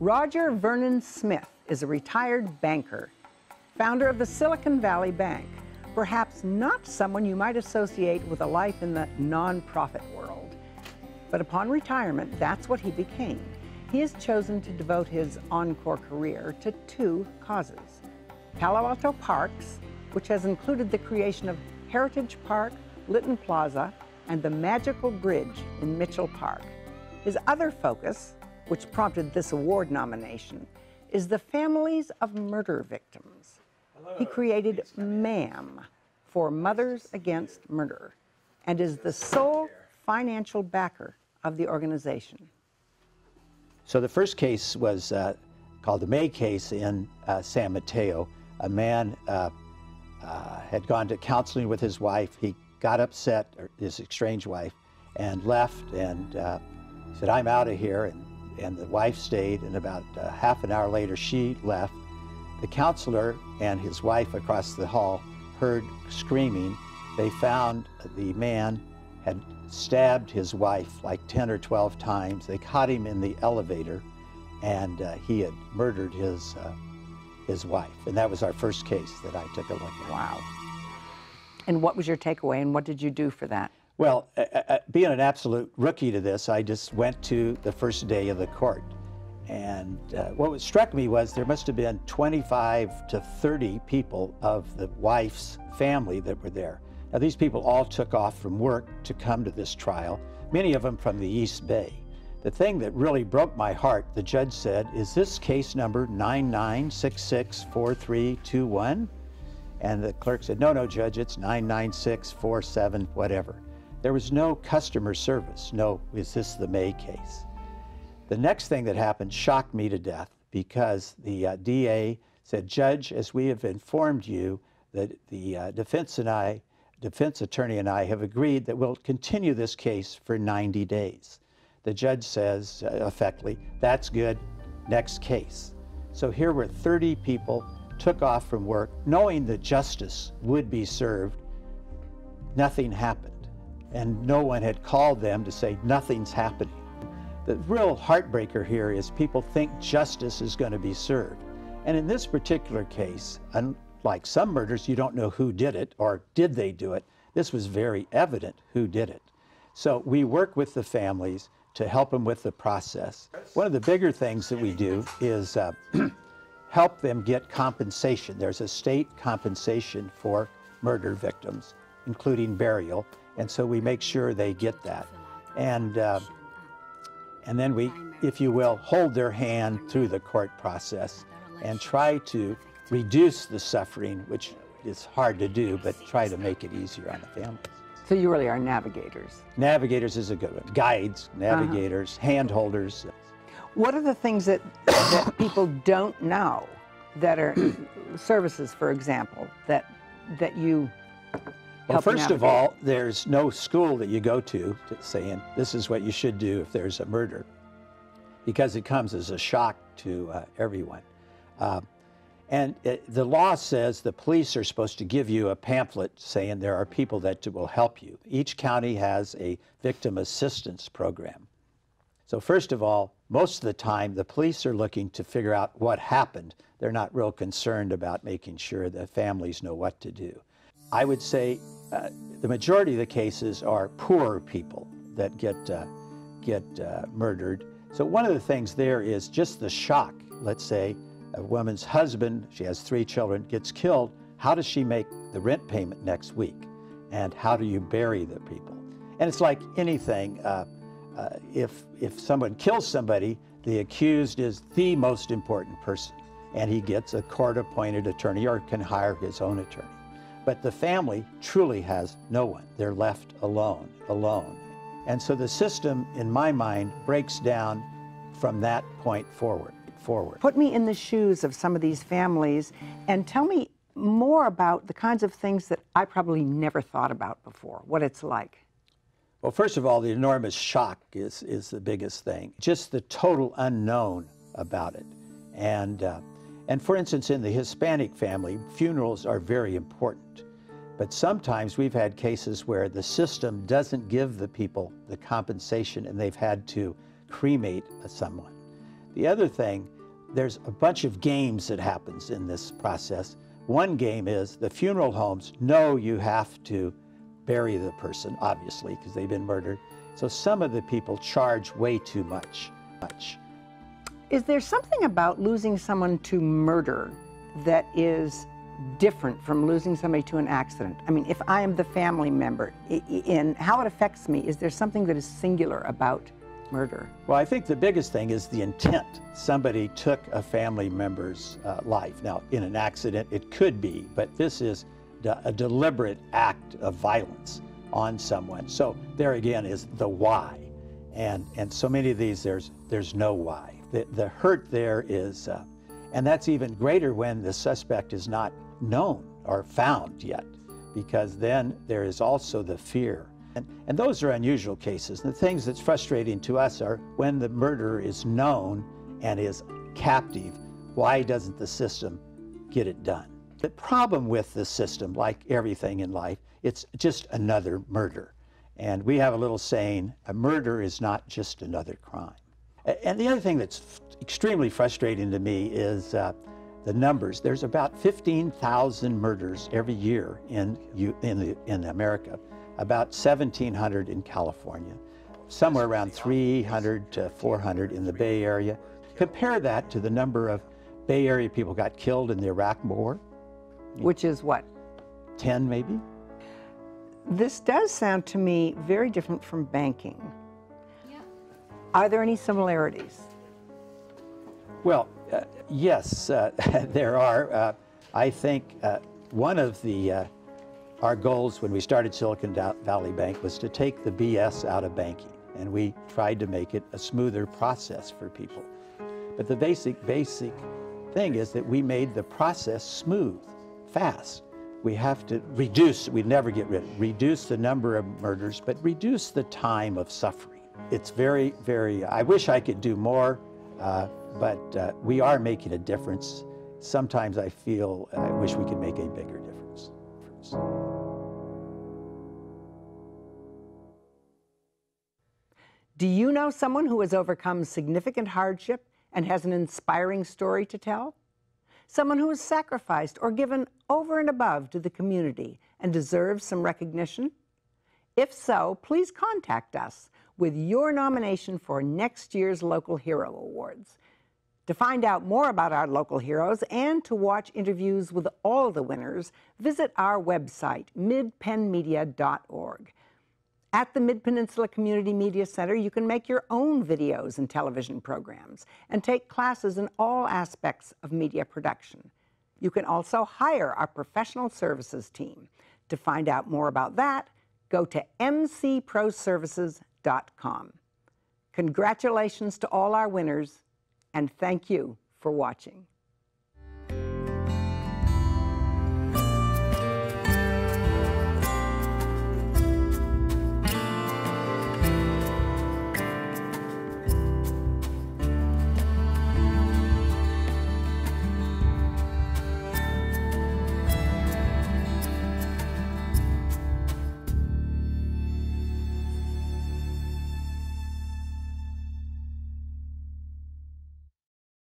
Roger Vernon Smith is a retired banker, founder of the Silicon Valley Bank. Perhaps not someone you might associate with a life in the nonprofit world. But upon retirement, that's what he became. He has chosen to devote his encore career to two causes: Palo Alto Parks, which has included the creation of Heritage Park, Litton Plaza, and the Magical Bridge in Mitchell Park. His other focus, which prompted this award nomination, is the families of murder victims. He created MAM, for Mothers Against Murder, and is the sole financial backer of the organization. So the first case was called the May case in San Mateo. A man had gone to counseling with his wife. He got upset, or his estranged wife, and left, and said, "I'm out of here," and the wife stayed, and about half an hour later she left. The counselor and his wife across the hall heard screaming. They found the man had stabbed his wife like 10 or 12 times. They caught him in the elevator, and he had murdered his wife. And that was our first case that I took a look at. Wow. And what was your takeaway, and what did you do for that? Well, being an absolute rookie to this, I just went to the first day of the court. And what struck me was there must have been 25 to 30 people of the wife's family that were there. Now, these people all took off from work to come to this trial, many of them from the East Bay. The thing that really broke my heart, the judge said, "Is this case number 99664321? And the clerk said, "No, Judge, it's 99647, whatever." There was no customer service. No, is this the May case? The next thing that happened shocked me to death, because the DA said, "Judge, as we have informed you, that the defense attorney and I have agreed that we'll continue this case for 90 days. The judge says, effectively, "That's good, next case." So here were 30 people, took off from work, knowing that justice would be served. Nothing happened, and no one had called them to say nothing's happening. The real heartbreaker here is people think justice is going to be served. And in this particular case, unlike some murders, you don't know who did it or did they do it. This was very evident who did it. So we work with the families to help them with the process. One of the bigger things that we do is help them get compensation. There's a state compensation for murder victims, including burial, and so we make sure they get that. And then we, if you will, hold their hand through the court process and try to reduce the suffering, which is hard to do, but try to make it easier on the families. So you really are navigators. Navigators is a good one. Guides, navigators, hand holders. What are the things that people don't know that are services, for example, that you Well, help first of navigate? all, there's no school that you go to saying this is what you should do if there's a murder, because it comes as a shock to everyone. The law says the police are supposed to give you a pamphlet saying there are people that will help you. Each county has a victim assistance program. So first of all, most of the time, the police are looking to figure out what happened. They're not real concerned about making sure that families know what to do. I would say the majority of the cases are poor people that get murdered. So one of the things there is just the shock. Let's say a woman's husband, she has 3 children, gets killed. How does she make the rent payment next week? And how do you bury the people? And it's like anything. If someone kills somebody, the accused is the most important person, and he gets a court-appointed attorney or can hire his own attorney. But the family truly has no one. They're left alone. And so the system, in my mind, breaks down from that point forward. Put me in the shoes of some of these families and tell me more about the kinds of things that I probably never thought about before, what it's like. Well, first of all, the enormous shock is the biggest thing. Just the total unknown about it. And for instance, in the Hispanic family, funerals are very important. But sometimes we've had cases where the system doesn't give the people the compensation and they've had to cremate someone. The other thing, there's a bunch of games that happens in this process. One game is the funeral homes know you have to bury the person, obviously, because they've been murdered. So some of the people charge way too much. Is there something about losing someone to murder that is different from losing somebody to an accident? I mean, if I am the family member, in how it affects me, is there something that is singular about murder? Well, I think the biggest thing is the intent. Somebody took a family member's life. Now, in an accident, it could be, but this is a deliberate act of violence on someone. So there again is the why. And so many of these, there's no why. The hurt there is, and that's even greater when the suspect is not known or found yet, because then there is also the fear. And those are unusual cases. And the things that's frustrating to us are when the murderer is known and is captive, why doesn't the system get it done? The problem with the system, like everything in life, it's just another murder. And we have a little saying, a murder is not just another crime. And the other thing that's extremely frustrating to me is the numbers. There's about 15,000 murders every year in America, about 1,700 in California, somewhere around 300 to 400 in the Bay Area. Compare that to the number of Bay Area people got killed in the Iraq War. Which is what? 10 maybe? This does sound to me very different from banking. Yeah. Are there any similarities? Well, yes, there are. I think one of our goals when we started Silicon Valley Bank was to take the BS out of banking, and we tried to make it a smoother process for people. But the basic thing is that we made the process smooth, fast. We have to reduce, we never get rid of, reduce the number of murders, but reduce the time of suffering. It's very, very, I wish I could do more, but we are making a difference. Sometimes I feel I wish we could make a bigger difference. Do you know someone who has overcome significant hardship and has an inspiring story to tell? Someone who has sacrificed or given over and above to the community and deserves some recognition? If so, please contact us with your nomination for next year's Local Hero Awards. To find out more about our local heroes and to watch interviews with all the winners, visit our website, midpennmedia.org. At the Mid-Peninsula Community Media Center, you can make your own videos and television programs and take classes in all aspects of media production. You can also hire our professional services team. To find out more about that, go to mcproservices.com. Congratulations to all our winners, and thank you for watching.